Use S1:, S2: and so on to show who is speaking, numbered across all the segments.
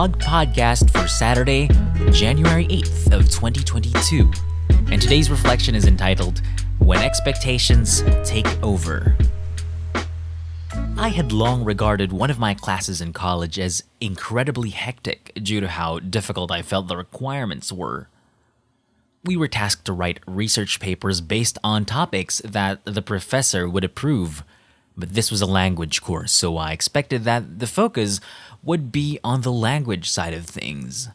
S1: vlog podcast for Saturday, January 8th of 2022. And today's reflection is entitled, When Expectations Take Over. I had long regarded one of my classes in college as incredibly hectic due to how difficult I felt the requirements were. We were tasked to write research papers based on topics that the professor would approve, but this was a language course, so I expected that the focus would be on the language side of things.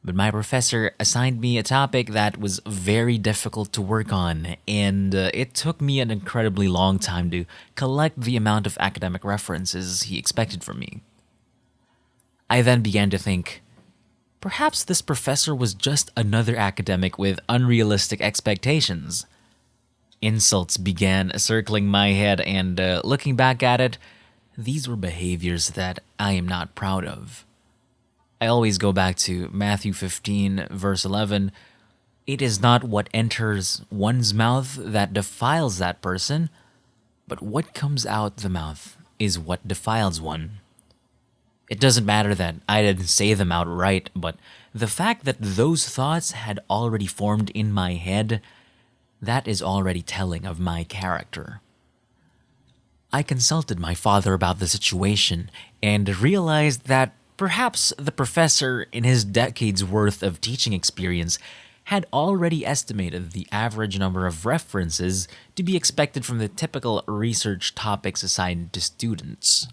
S1: But my professor assigned me a topic that was very difficult to work on, and it took me an incredibly long time to collect the amount of academic references he expected from me. I then began to think, perhaps this professor was just another academic with unrealistic expectations. Insults began circling my head, and looking back at it, these were behaviors that I am not proud of. I always go back to Mathew 15, verse 11. It is not what enters one's mouth that defiles that person, but what comes out the mouth is what defiles one. It doesn't matter that I didn't say them outright, but the fact that those thoughts had already formed in my head, that is already telling of my character. I consulted my father about the situation and realized that perhaps the professor, in his decades worth of teaching experience, had already estimated the average number of references to be expected from the typical research topics assigned to students.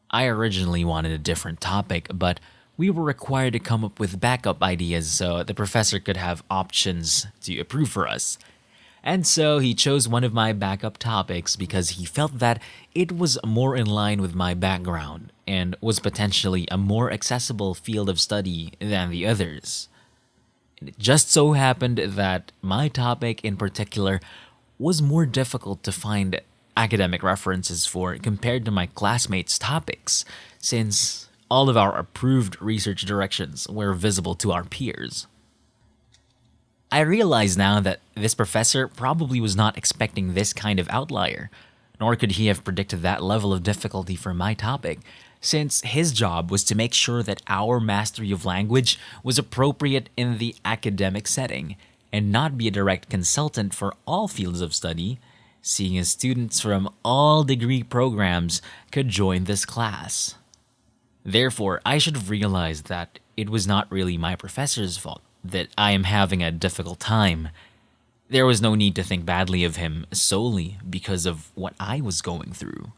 S1: I originally wanted a different topic, but we were required to come up with backup ideas so the professor could have options to approve for us. And so he chose one of my backup topics because he felt that it was more in line with my background and was potentially a more accessible field of study than the others. And it just so happened that my topic in particular was more difficult to find academic references for compared to my classmates' topics, since all of our approved research directions were visible to our peers. I realize now that this professor probably was not expecting this kind of outlier, nor could he have predicted that level of difficulty for my topic, since his job was to make sure that our mastery of language was appropriate in the academic setting, and not be a direct consultant for all fields of study, seeing as students from all degree programs could join this class. Therefore, I should have realized that it was not really my professor's fault that I am having a difficult time. There was no need to think badly of him solely because of what I was going through.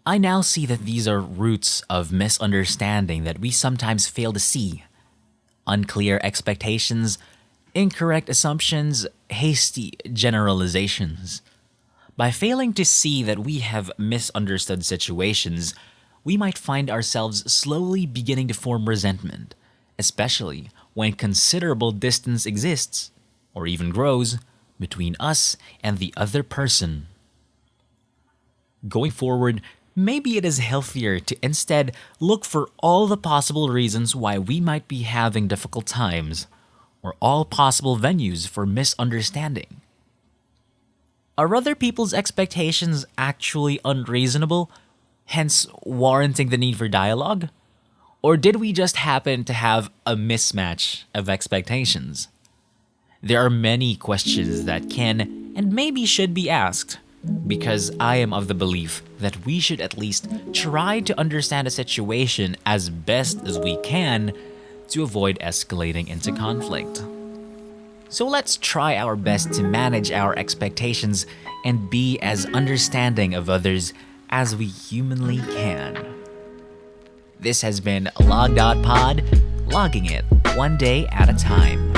S1: I now see that these are roots of misunderstanding that we sometimes fail to see. Unclear expectations, incorrect assumptions, hasty generalizations. By failing to see that we have misunderstood situations, we might find ourselves slowly beginning to form resentment, especially when considerable distance exists, or even grows, between us and the other person. Going forward, maybe it is healthier to instead look for all the possible reasons why we might be having difficult times, or all possible venues for misunderstanding. Are other people's expectations actually unreasonable, hence warranting the need for dialogue? Or did we just happen to have a mismatch of expectations? There are many questions that can and maybe should be asked, because I am of the belief that we should at least try to understand a situation as best as we can to avoid escalating into conflict. So let's try our best to manage our expectations and be as understanding of others as we humanly can. This has been Log.Pod, logging it one day at a time.